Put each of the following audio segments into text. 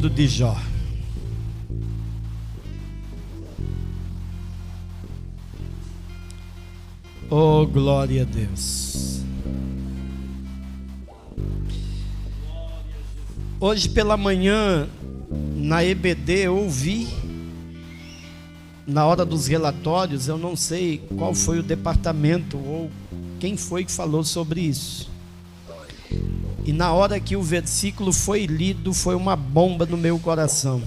livro de Jó. Oh, glória a Deus. Hoje pela manhã, na EBD, eu ouvi, na hora dos relatórios, eu não sei qual foi o departamento ou quem foi que falou sobre isso. E na hora que o versículo foi lido, foi uma bomba no meu coração.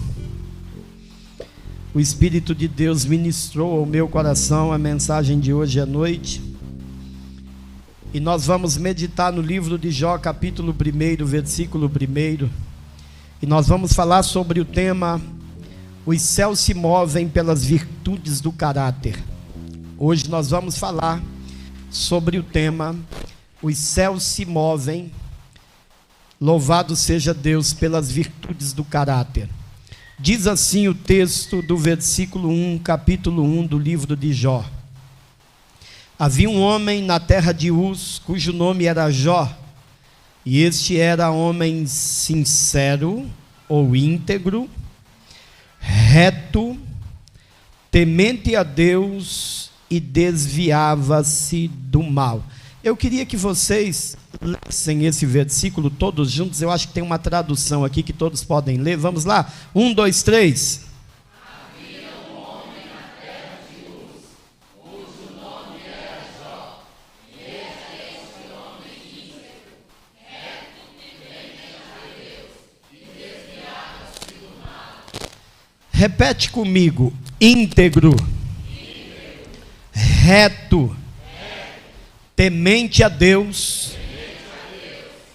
O Espírito de Deus ministrou ao meu coração a mensagem de hoje à noite. E nós vamos meditar no livro de Jó, capítulo 1, versículo 1. E nós vamos falar sobre o tema: os céus se movem pelas virtudes do caráter. Hoje nós vamos falar sobre o tema: os céus se movem, louvado seja Deus, pelas virtudes do caráter. Diz assim o texto do versículo 1, capítulo 1 do livro de Jó. Havia um homem na terra de Uz, cujo nome era Jó, e este era homem sincero ou íntegro, reto, temente a Deus e desviava-se do mal. Eu queria que vocês lessem esse versículo todos juntos. Eu acho que tem uma tradução aqui que todos podem ler. Vamos lá? 1, 2, 3. Havia um homem na terra de Uz, cujo nome era Jó, e este homem íntegro, reto, temente a Deus, e desviava-se do mal. Repete comigo: íntegro, reto, temente a Deus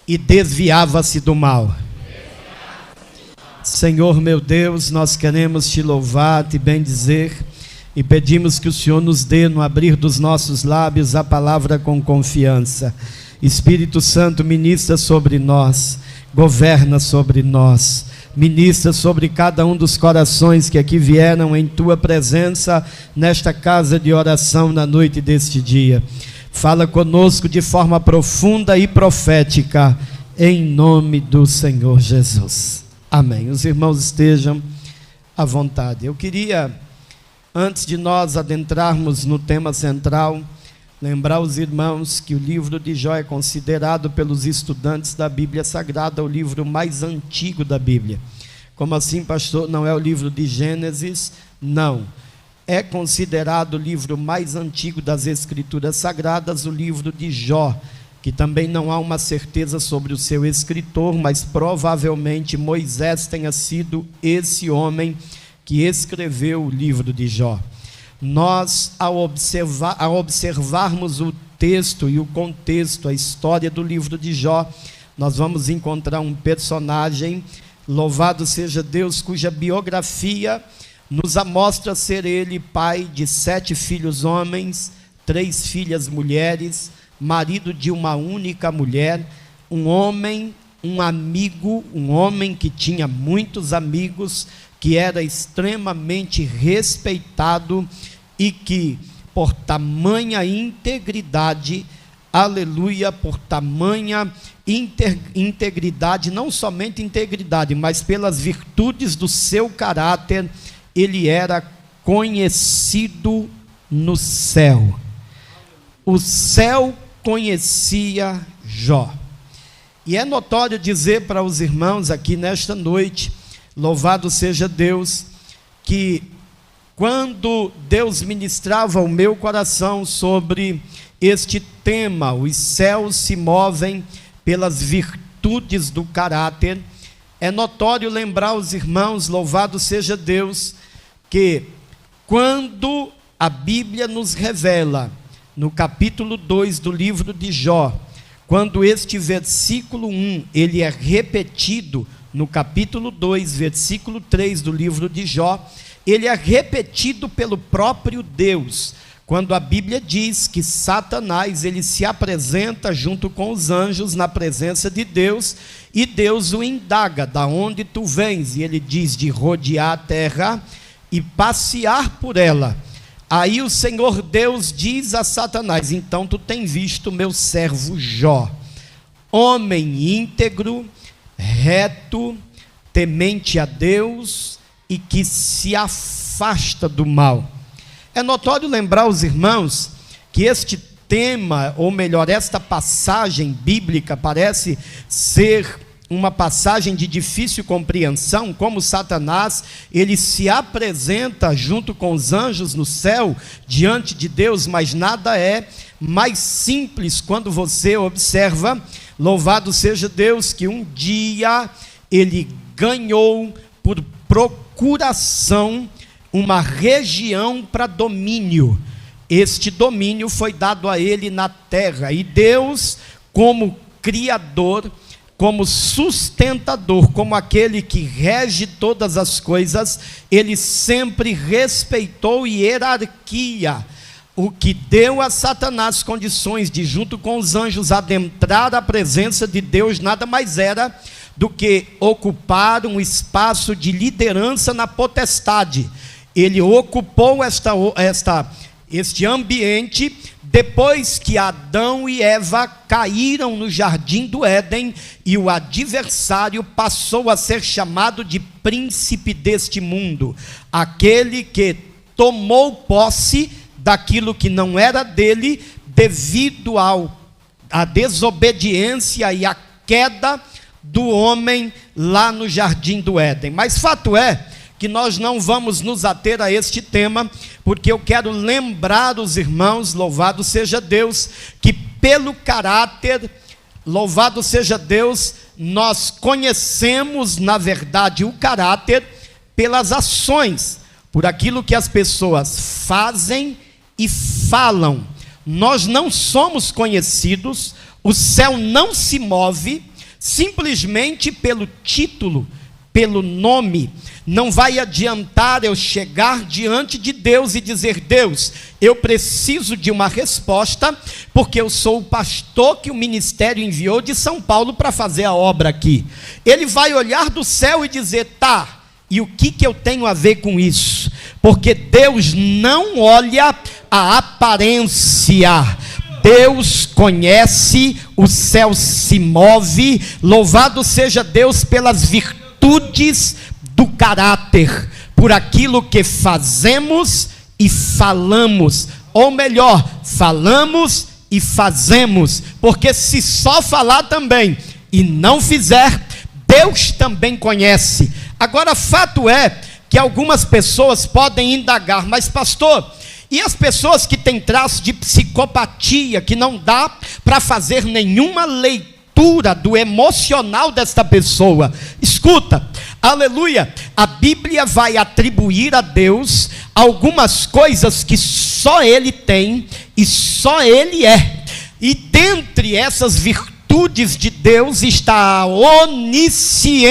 e desviava-se do mal. Senhor meu Deus, nós queremos te louvar, te bendizer e pedimos que o Senhor nos dê, no abrir dos nossos lábios, a palavra com confiança. Espírito Santo, ministra sobre nós, governa sobre nós, ministra sobre cada um dos corações que aqui vieram em tua presença nesta casa de oração na noite deste dia. Fala conosco de forma profunda e profética, em nome do Senhor Jesus. Amém. Os irmãos estejam à vontade. Eu queria, antes de nós adentrarmos no tema central, lembrar os irmãos que o livro de Jó é considerado pelos estudantes da Bíblia Sagrada o livro mais antigo da Bíblia. Como assim, pastor? Não é o livro de Gênesis? Não. É considerado o livro mais antigo das Escrituras Sagradas, o livro de Jó, que também não há uma certeza sobre o seu escritor, mas provavelmente Moisés tenha sido esse homem que escreveu o livro de Jó. Nós, ao observarmos o texto e o contexto, a história do livro de Jó, nós vamos encontrar um personagem, louvado seja Deus, cuja biografia nos amostra ser ele pai de 7 filhos homens, 3 filhas mulheres, marido de uma única mulher, um homem, um amigo, um homem que tinha muitos amigos, que era extremamente respeitado e que, por tamanha integridade, aleluia, por tamanha integridade, não somente integridade, mas pelas virtudes do seu caráter, ele era conhecido no céu. O céu conhecia Jó. E é notório dizer para os irmãos aqui nesta noite, louvado seja Deus, que quando Deus ministrava ao meu coração sobre este tema, os céus se movem pelas virtudes do caráter, é notório lembrar os irmãos, louvado seja Deus, que quando a Bíblia nos revela, no capítulo 2 do livro de Jó, quando este versículo 1, ele é repetido no capítulo 2, versículo 3 do livro de Jó, ele é repetido pelo próprio Deus, quando a Bíblia diz que Satanás, ele se apresenta junto com os anjos na presença de Deus, e Deus o indaga: da onde tu vens? E ele diz: de rodear a terra e passear por ela. Aí o Senhor Deus diz a Satanás: então tu tem visto meu servo Jó, homem íntegro, reto, temente a Deus e que se afasta do mal. É notório lembrar os irmãos que este tema, ou melhor, esta passagem bíblica parece ser uma passagem de difícil compreensão, como Satanás, ele se apresenta junto com os anjos no céu, diante de Deus, mas nada é mais simples quando você observa, louvado seja Deus, que um dia ele ganhou por procuração uma região para domínio. Este domínio foi dado a ele na terra, e Deus, como Criador, como sustentador, como aquele que rege todas as coisas, ele sempre respeitou hierarquia, o que deu a Satanás condições de, junto com os anjos, adentrar a presença de Deus, nada mais era do que ocupar um espaço de liderança na potestade. Ele ocupou este ambiente depois que Adão e Eva caíram no jardim do Éden, e o adversário passou a ser chamado de príncipe deste mundo, aquele que tomou posse daquilo que não era dele, devido à desobediência e à queda do homem lá no jardim do Éden. Mas fato é que nós não vamos nos ater a este tema, porque eu quero lembrar os irmãos, louvado seja Deus, que pelo caráter, louvado seja Deus, nós conhecemos na verdade o caráter pelas ações, por aquilo que as pessoas fazem e falam. Nós não somos conhecidos, o céu não se move simplesmente pelo título, pelo nome. Não vai adiantar eu chegar diante de Deus e dizer: Deus, eu preciso de uma resposta, porque eu sou o pastor que o ministério enviou de São Paulo para fazer a obra aqui. Ele vai olhar do céu e dizer: tá, e o que eu tenho a ver com isso? Porque Deus não olha a aparência, Deus conhece, o céu se move. Louvado seja Deus pelas virtudes do caráter, por aquilo que fazemos e falamos, ou melhor, falamos e fazemos, porque se só falar também e não fizer, Deus também conhece. Agora, fato é que algumas pessoas podem indagar: mas pastor, e as pessoas que têm traço de psicopatia, que não dá para fazer nenhuma leitura do emocional desta pessoa? Escuta, aleluia, a Bíblia vai atribuir a Deus algumas coisas que só Ele tem e só Ele é, e dentre essas virtudes de Deus está a onisciência.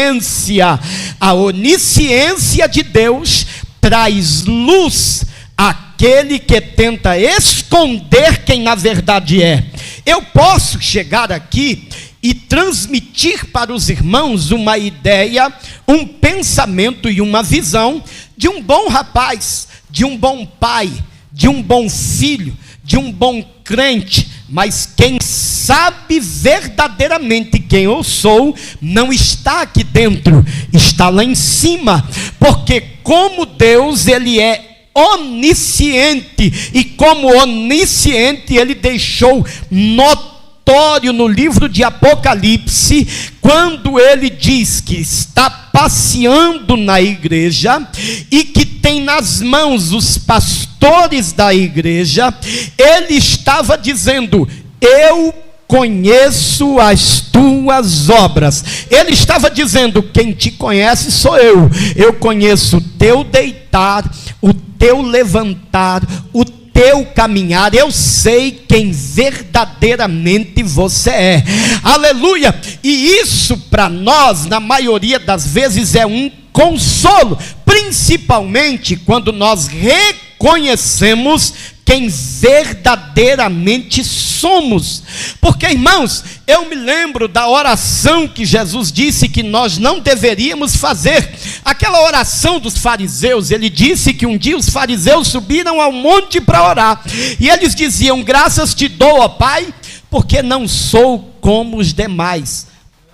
A onisciência de Deus traz luz àquele que tenta esconder quem na verdade é. Eu posso chegar aqui e transmitir para os irmãos uma ideia, um pensamento e uma visão de um bom rapaz, de um bom pai, de um bom filho, de um bom crente, mas quem sabe verdadeiramente quem eu sou, não está aqui dentro, está lá em cima, porque como Deus, Ele é onisciente, e como onisciente, Ele deixou notório no livro de Apocalipse, quando Ele diz que está passeando na igreja, e que tem nas mãos os pastores da igreja. Ele estava dizendo: eu conheço as tuas obras. Ele estava dizendo: quem te conhece sou eu conheço o teu deitar, o teu levantar, o teu caminhar, eu sei quem verdadeiramente você é. Aleluia! E isso para nós, na maioria das vezes, é um consolo, principalmente quando nós reconhecemos quem verdadeiramente somos. Porque, irmãos, eu me lembro da oração que Jesus disse que nós não deveríamos fazer, aquela oração dos fariseus. Ele disse que um dia os fariseus subiram ao monte para orar, e eles diziam: graças te dou, ó Pai, porque não sou como os demais,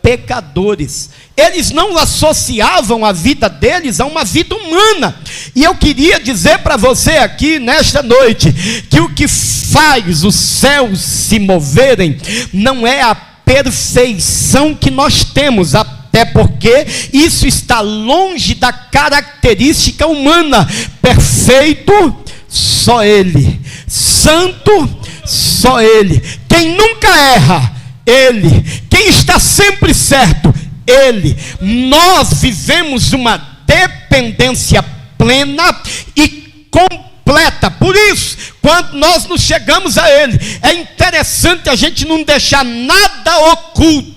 pecadores. Eles não associavam a vida deles a uma vida humana. E eu queria dizer para você aqui nesta noite, que o que faz os céus se moverem não é a perfeição que nós temos, até porque isso está longe da característica humana. Perfeito, só Ele. Santo, só Ele. Quem nunca erra, Ele. Quem está sempre certo, Ele. Nós vivemos uma dependência plena e completa. Por isso, quando nós nos chegamos a Ele, é interessante a gente não deixar nada oculto.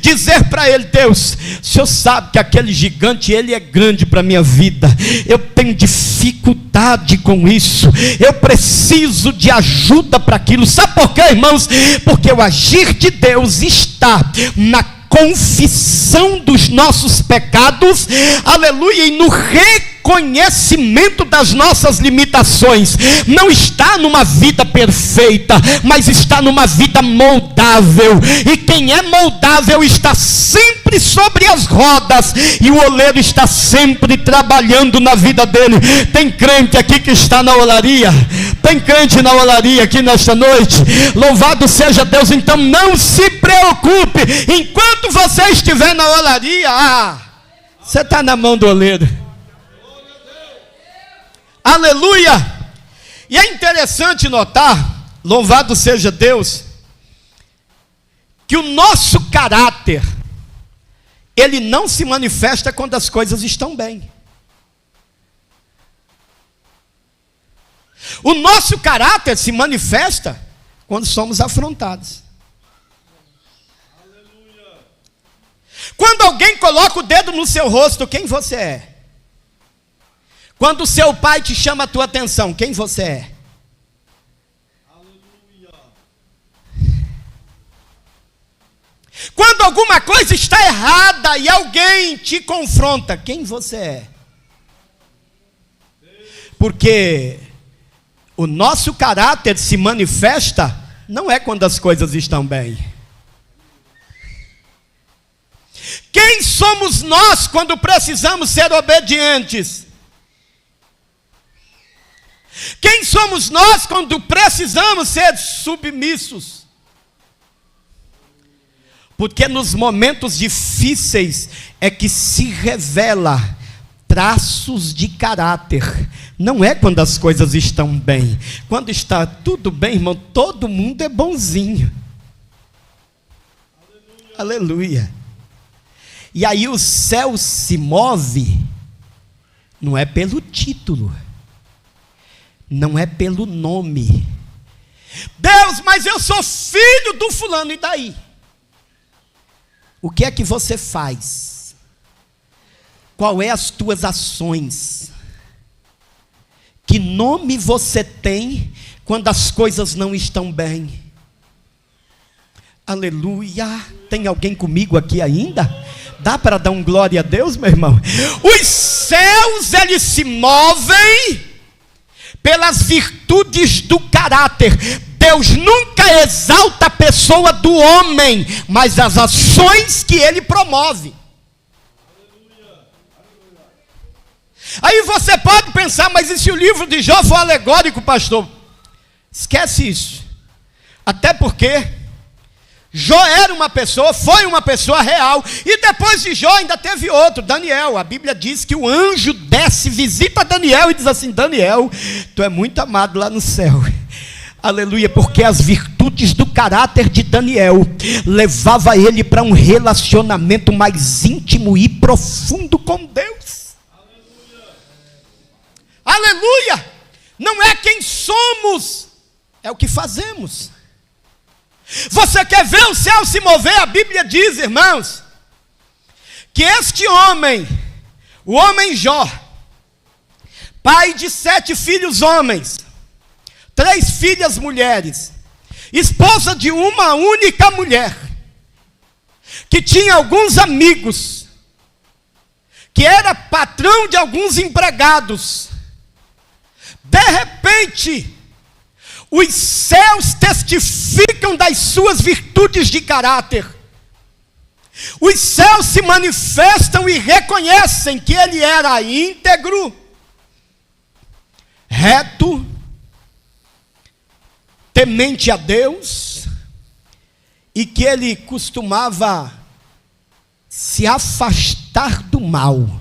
Dizer para Ele: Deus, o Senhor sabe que aquele gigante, ele é grande para a minha vida. Eu tenho dificuldade com isso. Eu preciso de ajuda para aquilo. Sabe por quê, irmãos? Porque o agir de Deus está na confissão dos nossos pecados, aleluia, e no reconhecimento das nossas limitações. Não está numa vida perfeita, mas está numa vida moldável. E quem é moldável está sempre sobre as rodas, e o oleiro está sempre trabalhando na vida dele. Tem crente aqui que está na olaria? Tem crente na olaria aqui nesta noite? Louvado seja Deus. Então não se preocupe, enquanto você estiver na olaria, você está na mão do oleiro. Aleluia! E é interessante notar, louvado seja Deus, que o nosso caráter, ele não se manifesta quando as coisas estão bem. O nosso caráter se manifesta quando somos afrontados. Quando alguém coloca o dedo no seu rosto, quem você é? Quando o seu pai te chama a tua atenção, quem você é? Aleluia. Quando alguma coisa está errada e alguém te confronta, quem você é? Porque o nosso caráter se manifesta não é quando as coisas estão bem. Quem somos nós quando precisamos ser obedientes? Quem somos nós quando precisamos ser submissos? Porque nos momentos difíceis é que se revela traços de caráter. Não é quando as coisas estão bem. Quando está tudo bem, irmão, todo mundo é bonzinho. Aleluia. Aleluia. E aí o céu se move, não é pelo título, não é pelo nome. Deus, mas eu sou filho do fulano, e daí? O que é que você faz? Qual é as tuas ações? Que nome você tem quando as coisas não estão bem? Aleluia. Tem alguém comigo aqui ainda? Dá para dar um glória a Deus, meu irmão? Os céus, eles se movem pelas virtudes do caráter. Deus nunca exalta a pessoa do homem, mas as ações que ele promove. Aí você pode pensar: mas e se o livro de Jó for alegórico, pastor? Esquece isso. Até porque Jó era uma pessoa, foi uma pessoa real. E depois de Jó ainda teve outro, Daniel. A Bíblia diz que o anjo desce, visita Daniel e diz assim: Daniel, tu é muito amado lá no céu. Aleluia, porque as virtudes do caráter de Daniel levava ele para um relacionamento mais íntimo e profundo com Deus. Aleluia. Aleluia. Não é quem somos, é o que fazemos. Você quer ver o céu se mover? A Bíblia diz, irmãos, que este homem, o homem Jó, pai de 7 filhos homens, 3 filhas mulheres, esposa de uma única mulher, que tinha alguns amigos, que era patrão de alguns empregados. De repente, os céus testificam das suas virtudes de caráter. Os céus se manifestam e reconhecem que ele era íntegro, reto, temente a Deus, e que ele costumava se afastar do mal.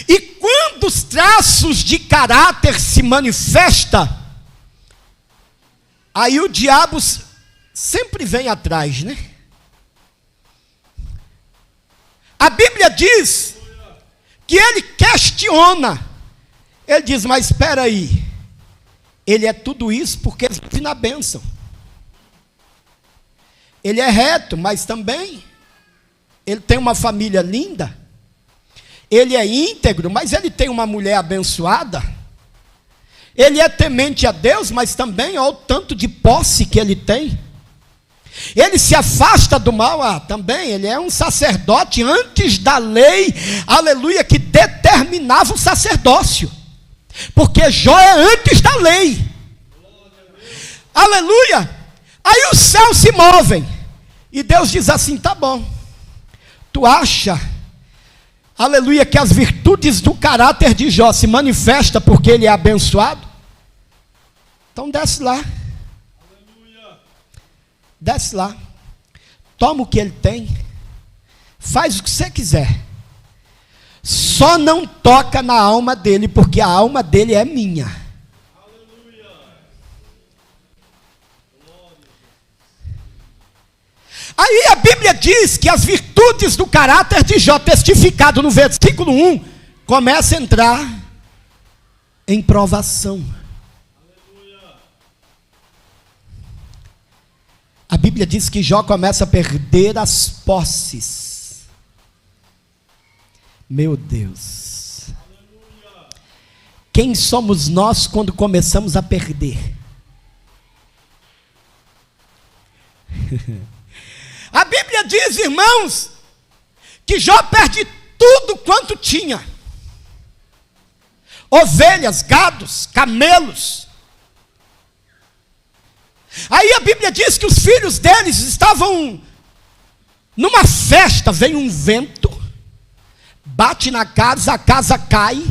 E quando os traços de caráter se manifestam, aí o diabo sempre vem atrás, né? A Bíblia diz que ele questiona. Ele diz, mas espera aí, ele é tudo isso porque vive na bênção. Ele é reto, mas também ele tem uma família linda. Ele é íntegro, mas ele tem uma mulher abençoada. Ele é temente a Deus, mas também olha o tanto de posse que ele tem. Ele se afasta do mal, também, ele é um sacerdote antes da lei, aleluia, que determinava o sacerdócio. Porque Jó é antes da lei. Aleluia. Aí os céus se movem. E Deus diz assim, tá bom. Tu acha, aleluia, que as virtudes do caráter de Jó se manifestam porque ele é abençoado? Então desce lá. Desce lá. Toma o que ele tem. Faz o que você quiser. Só não toca na alma dele, porque a alma dele é minha. Aí a Bíblia diz que as virtudes do caráter de Jó, testificado no versículo 1, começa a entrar em provação. A Bíblia diz que Jó começa a perder as posses. Meu Deus. Quem somos nós quando começamos a perder? A Bíblia diz, irmãos, que Jó perde tudo quanto tinha. Ovelhas, gados, camelos. Aí a Bíblia diz que os filhos deles estavam numa festa, vem um vento, bate na casa, a casa cai,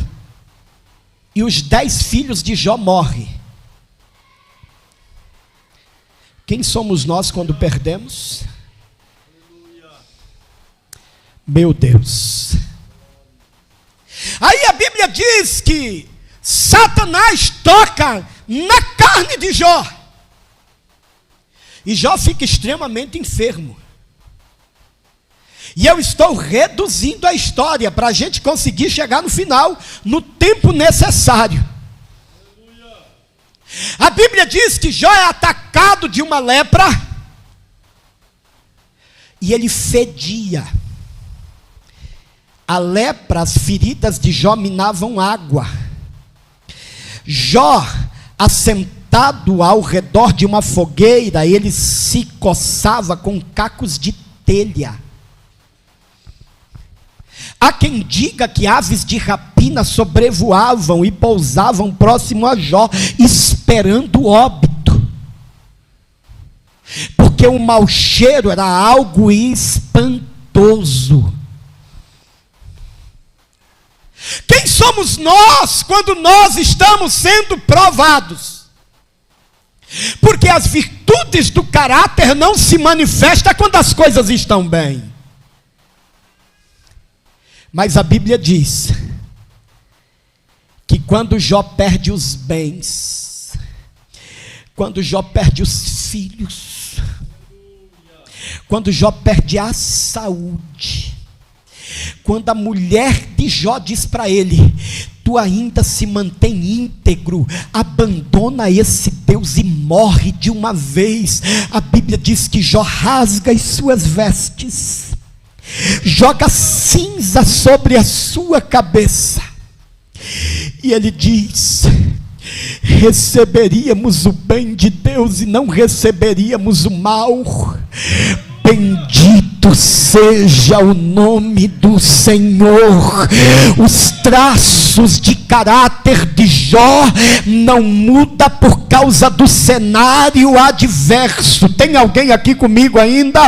e os 10 filhos de Jó morrem. Quem somos nós quando perdemos? Meu Deus. Aí a Bíblia diz que Satanás toca na carne de Jó. E Jó fica extremamente enfermo. E eu estou reduzindo a história para a gente conseguir chegar no final, no tempo necessário. A Bíblia diz que Jó é atacado de uma lepra. E ele fedia. A lepra, as feridas de Jó minavam água. Jó, assentado ao redor de uma fogueira, ele se coçava com cacos de telha. Há quem diga que aves de rapina sobrevoavam e pousavam próximo a Jó, esperando o óbito. Porque o mau cheiro era algo espantoso. Quem somos nós quando nós estamos sendo provados? Porque as virtudes do caráter não se manifestam quando as coisas estão bem. Mas a Bíblia diz que quando Jó perde os bens, quando Jó perde os filhos, quando Jó perde a saúde, quando a mulher de Jó diz para ele, tu ainda se mantém íntegro, abandona esse Deus e morre de uma vez. A Bíblia diz que Jó rasga as suas vestes, joga cinza sobre a sua cabeça, e ele diz, receberíamos o bem de Deus e não receberíamos o mal. Bendito Bendito seja o nome do Senhor. Os traços de caráter de Jó não muda por causa do cenário adverso. Tem alguém aqui comigo ainda?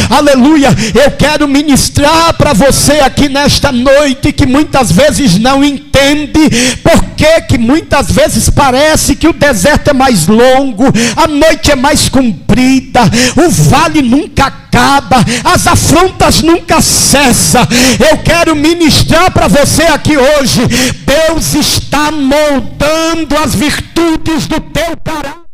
Aleluia. Eu quero ministrar para você aqui nesta noite que muitas vezes não entende porque que muitas vezes parece que o deserto é mais longo, a noite é mais comprida, o vale nunca acaba, as afrontas nunca cessam. Eu quero ministrar para você aqui hoje: Deus está moldando as virtudes do teu caráter.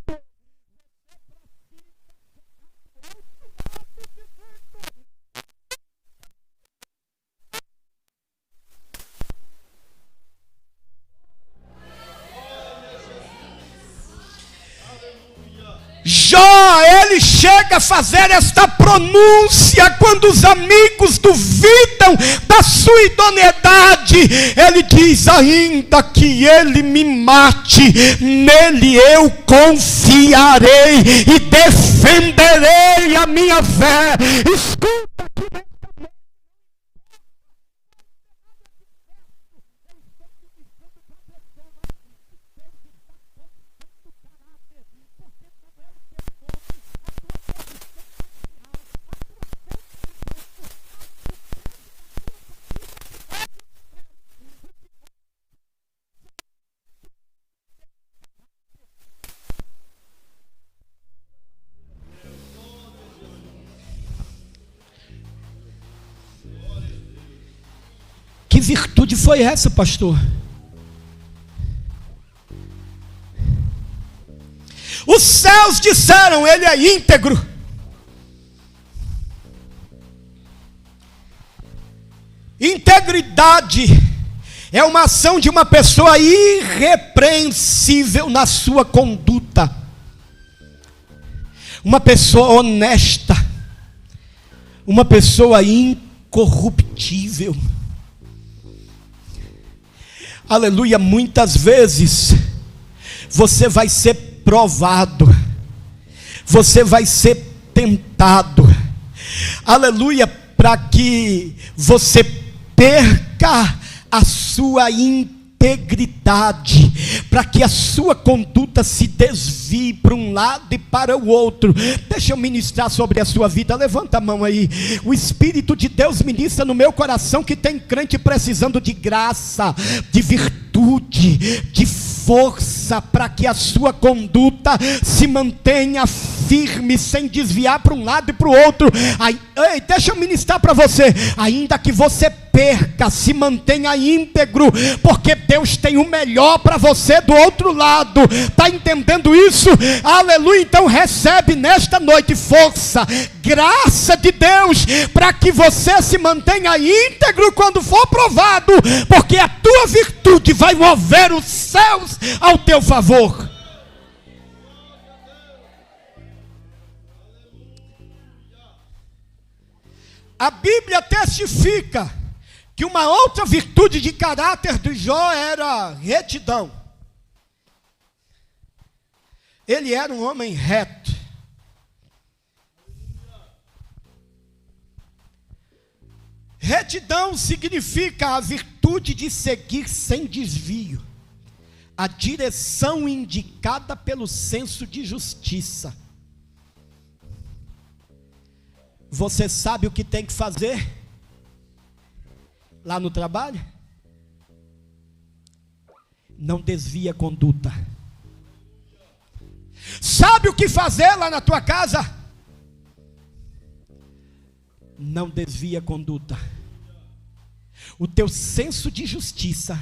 Jó, ele chega a fazer esta pronúncia quando os amigos duvidam da sua idoneidade. Ele diz: ainda que ele me mate, nele eu confiarei e defenderei a minha fé. Escuta aqui. Que virtude foi essa, pastor? Os céus disseram: ele é íntegro. Integridade é uma ação de uma pessoa irrepreensível na sua conduta, uma pessoa honesta, uma pessoa incorruptível. Aleluia. Muitas vezes você vai ser provado, você vai ser tentado, aleluia, para que você perca a sua integridade, para que a sua conduta se desvie para um lado e para o outro. Deixa eu ministrar sobre a sua vida. Levanta a mão aí. O Espírito de Deus ministra no meu coração que tem crente precisando de graça, de virtude, de força, para que a sua conduta se mantenha firme, sem desviar para um lado e para o outro. Ei, deixa eu ministrar para você. Ainda que você perca, se mantenha íntegro, porque Deus tem o melhor para você do outro lado. Está entendendo isso? Aleluia. Então recebe nesta noite força, graça de Deus, para que você se mantenha íntegro quando for provado, porque a tua virtude vai mover os céus ao teu favor. A Bíblia testifica que uma outra virtude de caráter de Jó era retidão. Ele era um homem reto. Retidão significa a virtude de seguir sem desvio a direção indicada pelo senso de justiça. Você sabe o que tem que fazer lá no trabalho? Não desvie a conduta. Sabe o que fazer lá na tua casa? Não desvie a conduta. O teu senso de justiça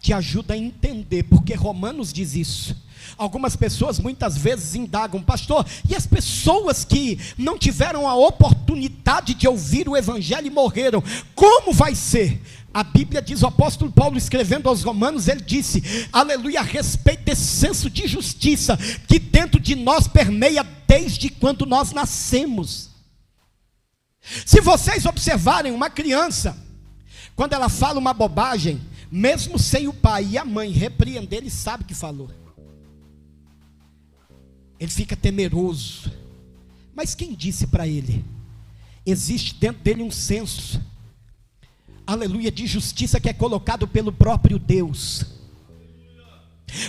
te ajuda a entender, porque Romanos diz isso. Algumas pessoas muitas vezes indagam: pastor, e as pessoas que não tiveram a oportunidade de ouvir o evangelho e morreram, como vai ser? A Bíblia diz, o apóstolo Paulo escrevendo aos Romanos, ele disse, aleluia, a respeito desse senso de justiça que dentro de nós permeia desde quando nós nascemos. Se vocês observarem uma criança, quando ela fala uma bobagem, mesmo sem o pai e a mãe repreender, ele sabe que falou. Ele fica temeroso. Mas quem disse para ele? existe dentro dele um senso, aleluia, de justiça que é colocado pelo próprio Deus.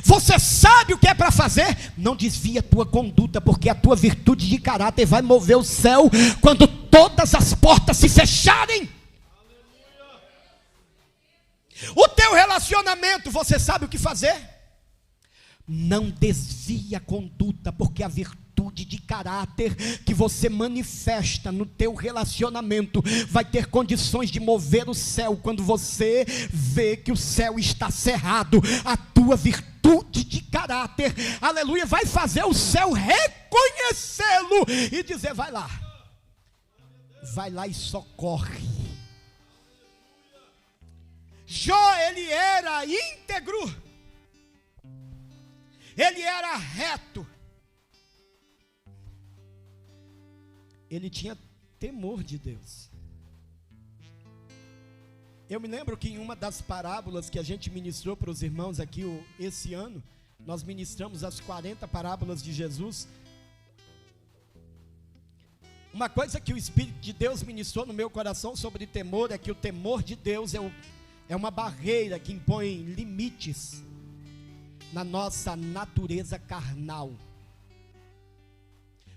Você sabe o que é para fazer? Não desvia a tua conduta, porque a tua virtude de caráter vai mover o céu quando todas as portas se fecharem. O teu relacionamento, você sabe o que fazer? Não desvia a conduta, porque a virtude de caráter que você manifesta no teu relacionamento vai ter condições de mover o céu quando você vê que o céu está cerrado. A tua virtude de caráter, aleluia, vai fazer o céu reconhecê-lo e dizer: vai lá e socorre. Jó, ele era íntegro, ele era reto, ele tinha temor de Deus. Eu me lembro que em uma das parábolas que a gente ministrou para os irmãos aqui esse ano, nós ministramos as 40 parábolas de Jesus. Uma coisa que o Espírito de Deus ministrou no meu coração sobre temor é que o temor de Deus é uma barreira que impõe limites na nossa natureza carnal.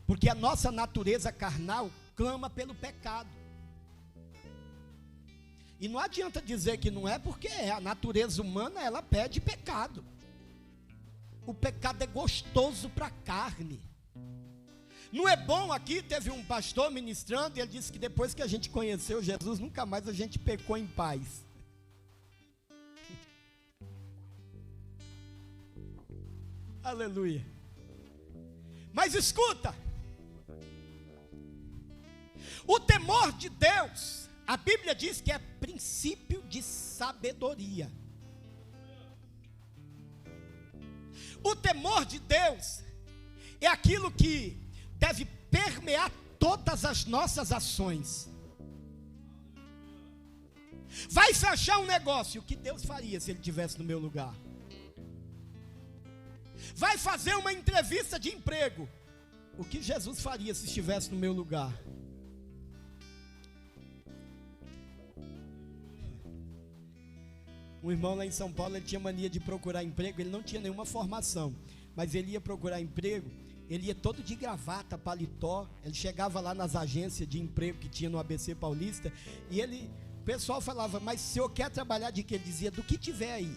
Porque a nossa natureza carnal clama pelo pecado. E não adianta dizer que não é, porque a natureza humana, ela pede pecado. O pecado é gostoso para a carne. Não é bom? Aqui teve um pastor ministrando e ele disse que depois que a gente conheceu Jesus, nunca mais a gente pecou em paz. Aleluia. Mas escuta, o temor de Deus, a Bíblia diz que é princípio de sabedoria. O temor de Deus é aquilo que deve permear todas as nossas ações. Vai fechar um negócio, o que Deus faria se Ele estivesse no meu lugar? Vai fazer uma entrevista de emprego, o que Jesus faria se estivesse no meu lugar? Um irmão lá em São Paulo, ele tinha mania de procurar emprego. Ele não tinha nenhuma formação, mas ele ia procurar emprego. Ele ia todo de gravata, paletó. Ele chegava lá nas agências de emprego que tinha no ABC Paulista, e o pessoal falava: mas o senhor quer trabalhar de quê? Ele dizia: do que tiver aí.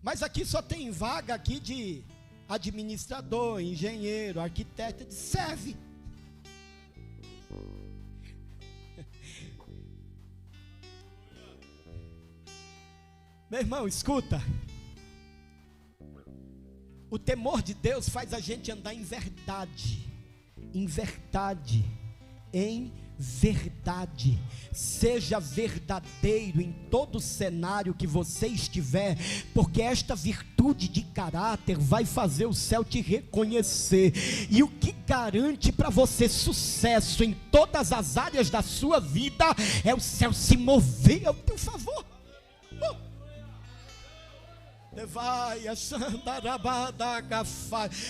Mas aqui só tem vaga aqui de administrador, engenheiro, arquiteto. Ele disse: serve. Meu irmão, escuta. O temor de Deus faz a gente andar em verdade. Em verdade. Em verdade. Seja verdadeiro em todo cenário que você estiver, porque esta virtude de caráter vai fazer o céu te reconhecer. E o que garante para você sucesso em todas as áreas da sua vida é o céu se mover ao teu favor.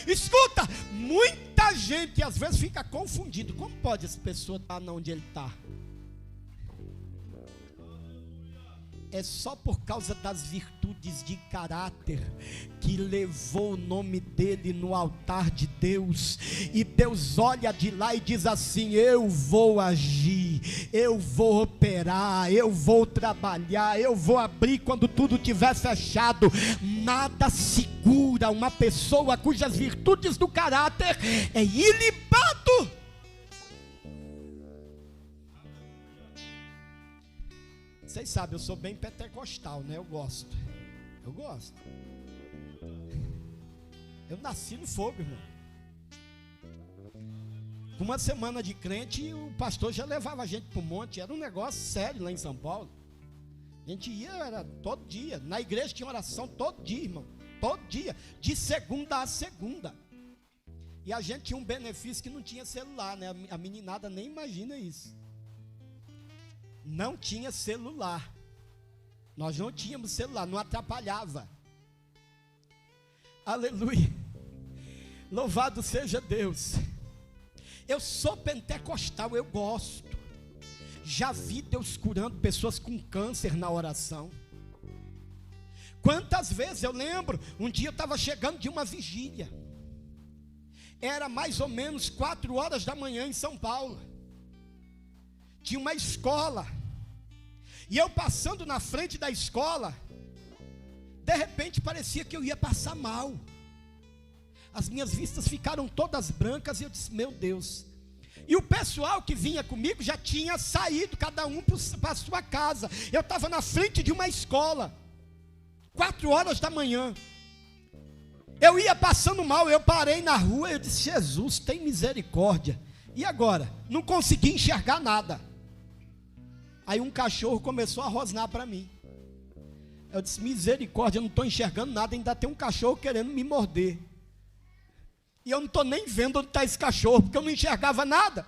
Escuta, muita gente às vezes fica confundido. Como pode essa pessoa estar onde ele está? É só por causa das virtudes de caráter que levou o nome dele no altar de Deus. E Deus olha de lá e diz assim: eu vou agir, eu vou operar, eu vou trabalhar, eu vou abrir quando tudo estiver fechado. Nada segura uma pessoa cujas virtudes do caráter é ilibado. Vocês sabem, eu sou bem pentecostal, né? Eu gosto. Eu nasci no fogo, irmão. Com uma semana de crente, o pastor já levava a gente para o monte. Era um negócio sério lá em São Paulo. A gente ia, era todo dia. Na igreja tinha oração todo dia, irmão. Todo dia, de segunda a segunda. E a gente tinha um benefício que não tinha celular, né? A meninada nem imagina isso. Não tinha celular. Nós não tínhamos celular, não atrapalhava. Aleluia. Louvado seja Deus. Eu sou pentecostal, eu gosto. Já vi Deus curando pessoas com câncer na oração. Quantas vezes eu lembro, um dia eu estava chegando de uma vigília. Era mais ou menos 4 horas da manhã em São Paulo. Tinha uma escola. E eu passando na frente da escola, de repente parecia que eu ia passar mal. As minhas vistas ficaram todas brancas e eu disse, meu Deus. E o pessoal que vinha comigo já tinha saído, cada um para a sua casa. Eu estava na frente de uma escola, 4 horas da manhã. Eu ia passando mal, eu parei na rua, eu disse, Jesus, tem misericórdia. E agora? Não consegui enxergar nada. Aí um cachorro começou a rosnar para mim. Eu disse, misericórdia, eu não estou enxergando nada, ainda tem um cachorro querendo me morder. E eu não estou nem vendo onde está esse cachorro, porque eu não enxergava nada.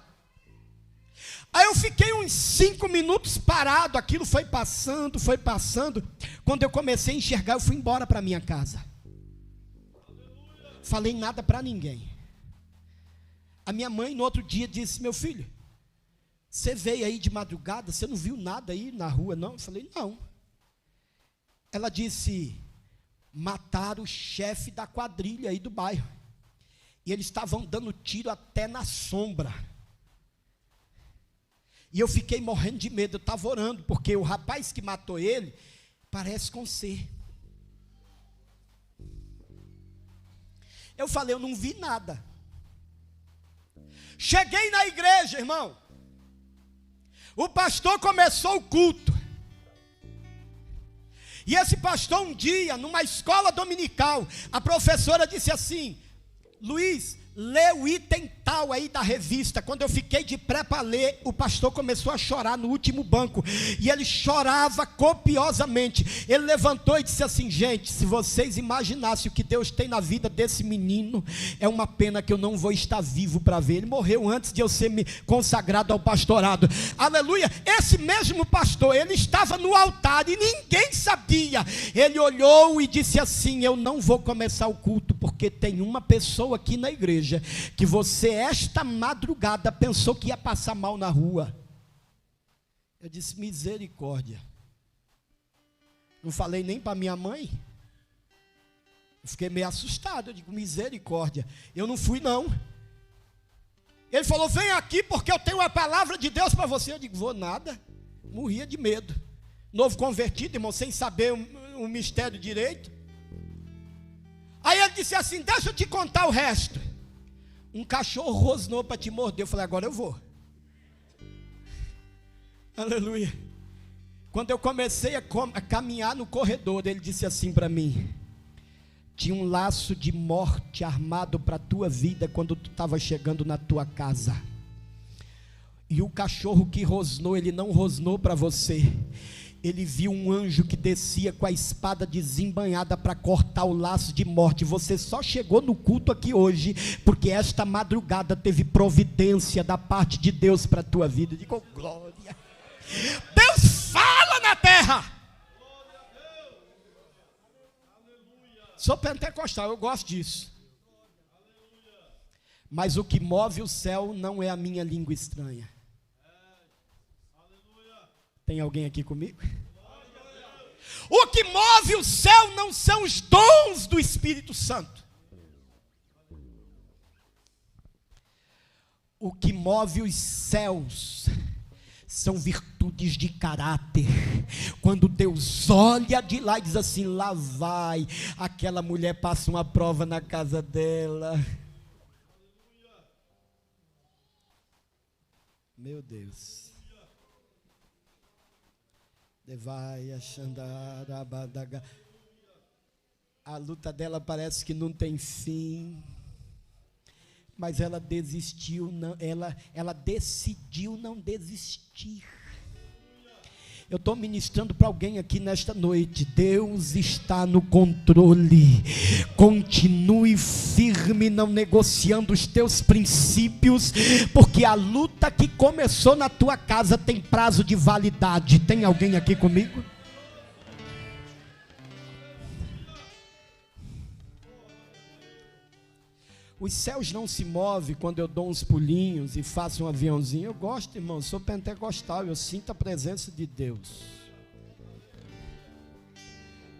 Aí eu fiquei uns 5 minutos parado, aquilo foi passando. Quando eu comecei a enxergar, eu fui embora para minha casa. Falei nada para ninguém. A minha mãe no outro dia disse, meu filho, você veio aí de madrugada, você não viu nada aí na rua não? Eu falei, não. Ela disse, mataram o chefe da quadrilha aí do bairro. E eles estavam dando tiro até na sombra. E eu fiquei morrendo de medo, eu estava orando, porque o rapaz que matou ele, parece com você. Eu falei, eu não vi nada. Cheguei na igreja, irmão. O pastor começou o culto. E esse pastor um dia, numa escola dominical, a professora disse assim, Luiz, lê o item tal aí da revista. Quando eu fiquei de pé para ler, o pastor começou a chorar no último banco. E ele chorava copiosamente. Ele levantou e disse assim, gente, se vocês imaginassem o que Deus tem na vida desse menino, é uma pena que eu não vou estar vivo para ver. Ele morreu antes de eu ser consagrado ao pastorado. Aleluia. Esse mesmo pastor, ele estava no altar e ninguém sabia. Ele olhou e disse assim, eu não vou começar o culto, porque tem uma pessoa aqui na igreja que você esta madrugada pensou que ia passar mal na rua. Eu disse, misericórdia. Não falei nem para minha mãe. Eu fiquei meio assustado, eu digo, misericórdia. Eu não fui não. Ele falou, vem aqui porque eu tenho uma palavra de Deus para você. Eu digo, vou nada. Morria de medo. Novo convertido, irmão, sem saber o mistério direito. Aí ele disse assim, deixa eu te contar o resto. Um cachorro rosnou para te morder. Eu falei, agora eu vou. Aleluia. Quando eu comecei a caminhar no corredor, ele disse assim para mim, tinha um laço de morte armado para a tua vida quando tu estava chegando na tua casa. E o cachorro que rosnou, ele não rosnou para você. Ele viu um anjo que descia com a espada desembainhada para cortar o laço de morte. Você só chegou no culto aqui hoje porque esta madrugada teve providência da parte de Deus para a tua vida. Digo, glória. Deus fala na terra. Sou pentecostal, eu gosto disso. Mas o que move o céu não é a minha língua estranha. Tem alguém aqui comigo? O que move o céu não são os dons do Espírito Santo. O que move os céus são virtudes de caráter. Quando Deus olha de lá e diz assim, lá vai, aquela mulher passa uma prova na casa dela. Meu Deus. A luta dela parece que não tem fim, mas ela desistiu, não, ela decidiu não desistir. Eu estou ministrando para alguém aqui nesta noite. Deus está no controle. Continue firme, não negociando os teus princípios, porque a luta que começou na tua casa tem prazo de validade. Tem alguém aqui comigo? Os céus não se movem quando eu dou uns pulinhos e faço um aviãozinho. Eu gosto, irmão, eu sou pentecostal, eu sinto a presença de Deus.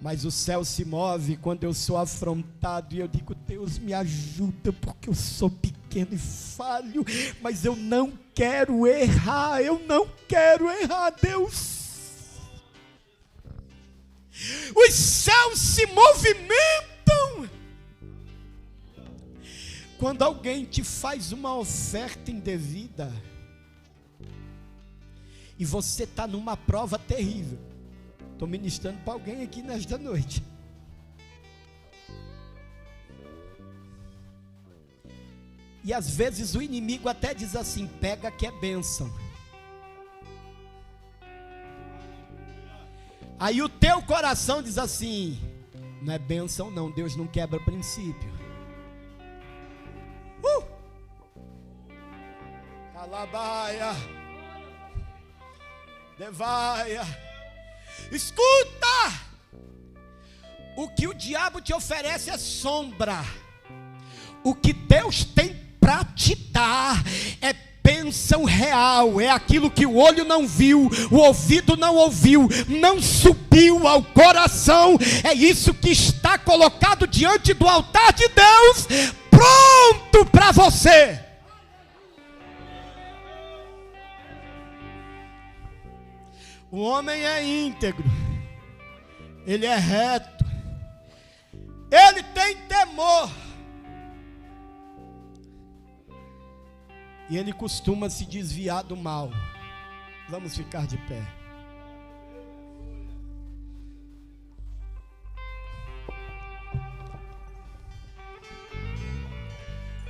Mas o céu se move quando eu sou afrontado e eu digo: Deus, me ajuda, porque eu sou pequeno e falho, mas eu não quero errar, Deus. Os céus se movimentam quando alguém te faz uma oferta indevida e você está numa prova terrível. Estou ministrando para alguém aqui nesta noite. E às vezes o inimigo até diz assim: pega que é bênção. Aí o teu coração diz assim: não é bênção não, Deus não quebra princípio. Calabaia, devaia. Escuta! O que o diabo te oferece é sombra. O que Deus tem para te dar é bênção real. É aquilo que o olho não viu, o ouvido não ouviu, não subiu ao coração. É isso que está colocado diante do altar de Deus, pronto para você. O homem é íntegro, ele é reto, ele tem temor, e ele costuma se desviar do mal. Vamos ficar de pé.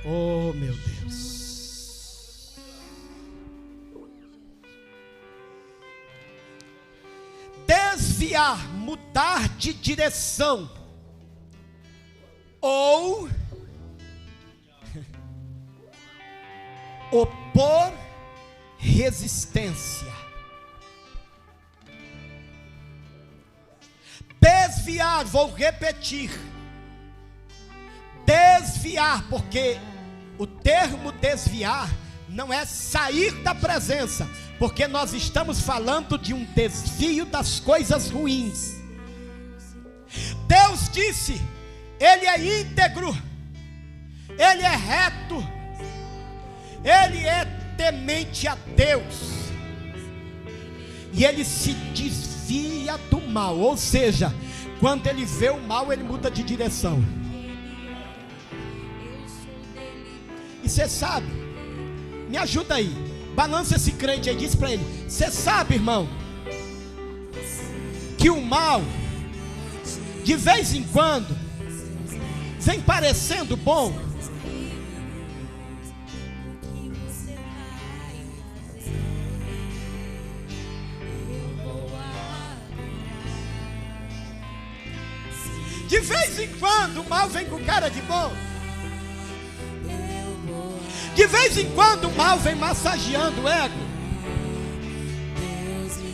Oh, meu Deus. Desviar, mudar de direção, ou opor resistência. Desviar, vou repetir. Desviar, porque o termo desviar não é sair da presença, porque nós estamos falando de um desvio das coisas ruins. Deus disse: Ele é íntegro, Ele é reto, Ele é temente a Deus, e Ele se desvia do mal. Ou seja, quando Ele vê o mal, Ele muda de direção. E você sabe, me ajuda aí, balança esse crente aí, diz para ele: você sabe, irmão, que o mal, de vez em quando, vem parecendo bom? De vez em quando o mal vem com cara de bom. De vez em quando o mal vem massageando o ego.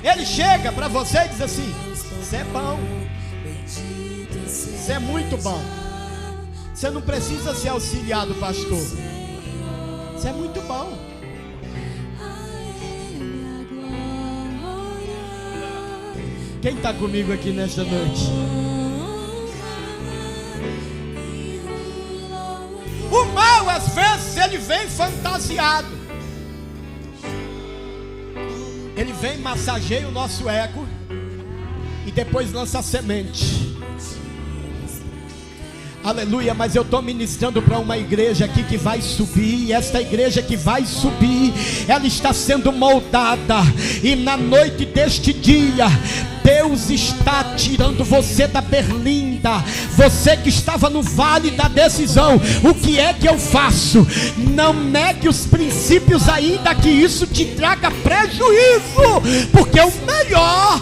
Ele chega para você e diz assim: você é bom, você é muito bom, você não precisa ser auxiliado, pastor, você é muito bom. Quem está comigo aqui nesta noite? O mal, às vezes, ele vem fantasiado. Ele vem, massageia o nosso ego e depois lança a semente. Aleluia, mas eu estou ministrando para uma igreja aqui que vai subir. E esta igreja que vai subir, ela está sendo moldada. E na noite deste dia, Deus está tirando você da berlinda. Você que estava no vale da decisão, o que é que eu faço? Não negue os princípios, ainda que isso te traga prejuízo, porque o melhor...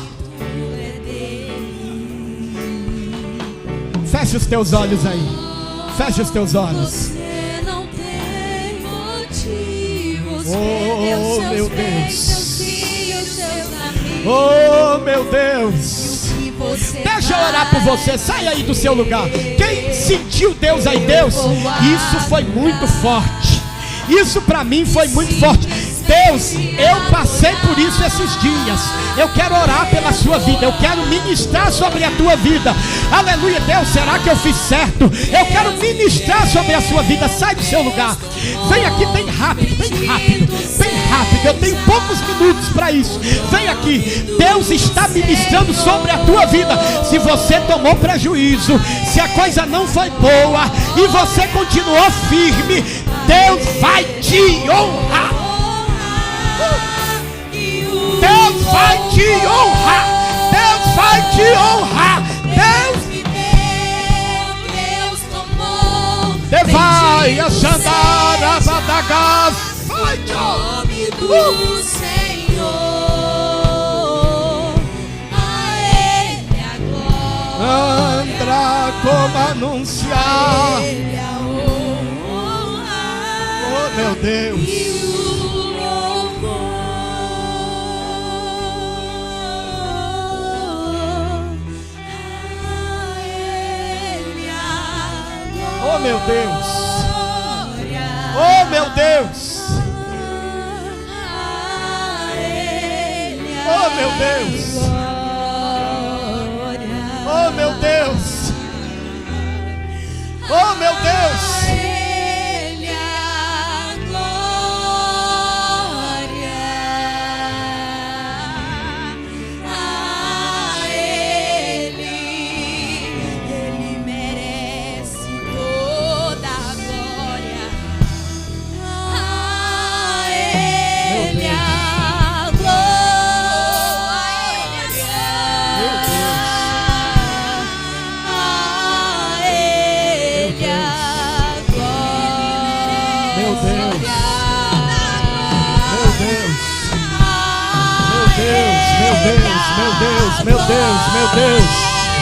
Feche os teus olhos aí. Feche os teus olhos. Você não tem motivos. Oh, meu Deus. Oh, meu Deus. Deixa eu orar por você. Sai aí do seu lugar. Quem sentiu Deus aí, Deus? Isso foi muito forte. Isso para mim foi muito forte. Deus, eu passei por isso esses dias. Eu quero orar pela sua vida. Eu quero ministrar sobre a tua vida. Aleluia, Deus, será que eu fiz certo? Eu quero ministrar sobre a sua vida. Sai do seu lugar. Vem aqui bem rápido, bem rápido, bem rápido. Eu tenho poucos minutos para isso. Vem aqui. Deus está ministrando sobre a tua vida. Se você tomou prejuízo, se a coisa não foi boa e você continuou firme, Deus vai te honrar. Deus vai te honrar. Deus vai te honrar. Deus tomou. Vai a Xandar, a Badagas. Vai, nome do Senhor. A Ele a glória. Andrá como anunciar. A Ele a honra. Oh, meu Deus. Oh meu Deus, oh meu Deus, oh meu Deus, oh meu Deus, oh meu Deus.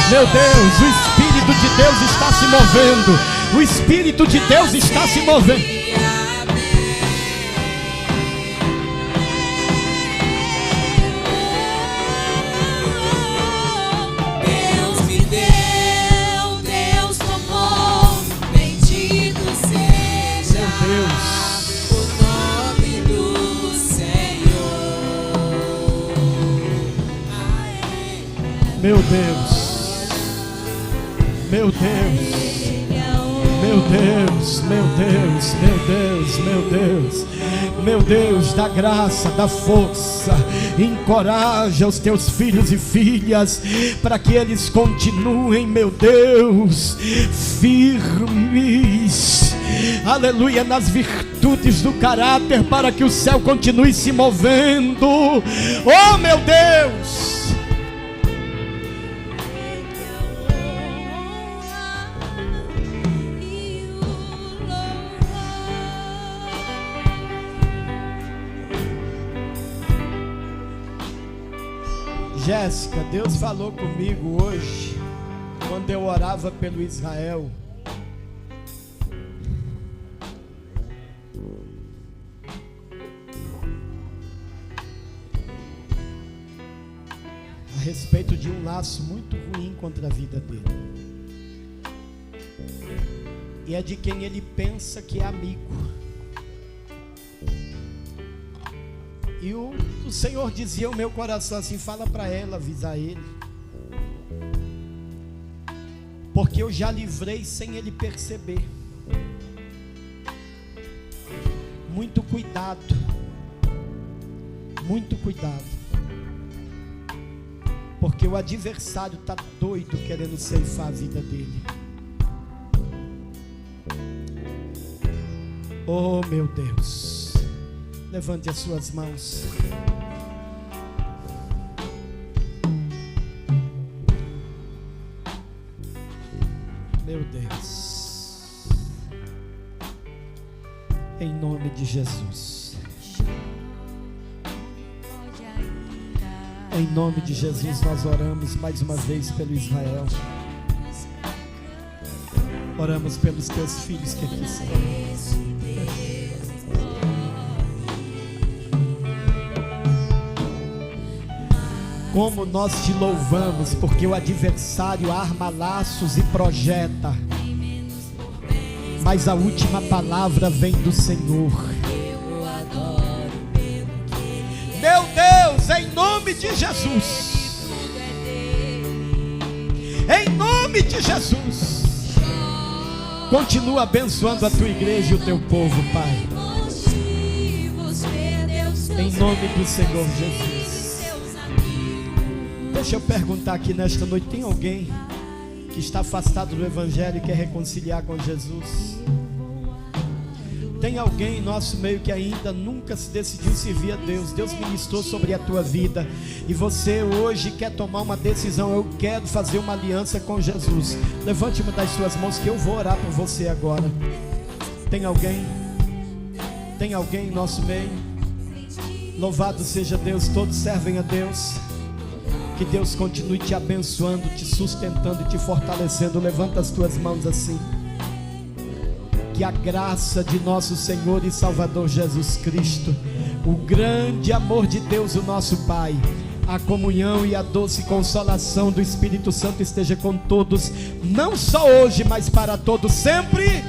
Meu Deus, o Espírito de Deus está se movendo. O Espírito de Deus está se movendo. Deus me deu, Deus tomou, bendito seja o nome do Senhor. Meu Deus. Meu Deus, meu Deus, meu Deus, meu Deus, meu Deus, meu Deus, dá graça, dá força, encoraja os teus filhos e filhas, para que eles continuem, meu Deus, firmes, aleluia, nas virtudes do caráter, para que o céu continue se movendo, oh meu Deus. Jéssica, Deus falou comigo hoje, quando eu orava pelo Israel. A respeito de um laço muito ruim contra a vida dele. E é de quem ele pensa que é amigo. E o Senhor dizia ao meu coração assim: fala para ela, avisar ele, porque eu já livrei sem ele perceber. Muito cuidado, porque o adversário está doido querendo ceifar a vida dele. Oh meu Deus, levante as suas mãos. Meu Deus, em nome de Jesus, em nome de Jesus, nós oramos mais uma vez pelo Israel. Oramos pelos teus filhos que aqui estão. Como nós te louvamos, porque o adversário arma laços e projeta, mas a última palavra vem do Senhor. Meu Deus, em nome de Jesus, em nome de Jesus, continua abençoando a tua igreja e o teu povo, Pai, em nome do Senhor Jesus. Deixa eu perguntar aqui nesta noite, tem alguém que está afastado do Evangelho e quer reconciliar com Jesus? Tem alguém em nosso meio que ainda nunca se decidiu servir a Deus? Deus ministrou sobre a tua vida e você hoje quer tomar uma decisão. Eu quero fazer uma aliança com Jesus. Levante uma das suas mãos que eu vou orar por você agora. Tem alguém? Tem alguém em nosso meio? Louvado seja Deus, todos servem a Deus. Que Deus continue te abençoando, te sustentando e te fortalecendo. Levanta as tuas mãos assim. Que a graça de nosso Senhor e Salvador Jesus Cristo, o grande amor de Deus, o nosso Pai, a comunhão e a doce consolação do Espírito Santo esteja com todos, não só hoje, mas para todos sempre.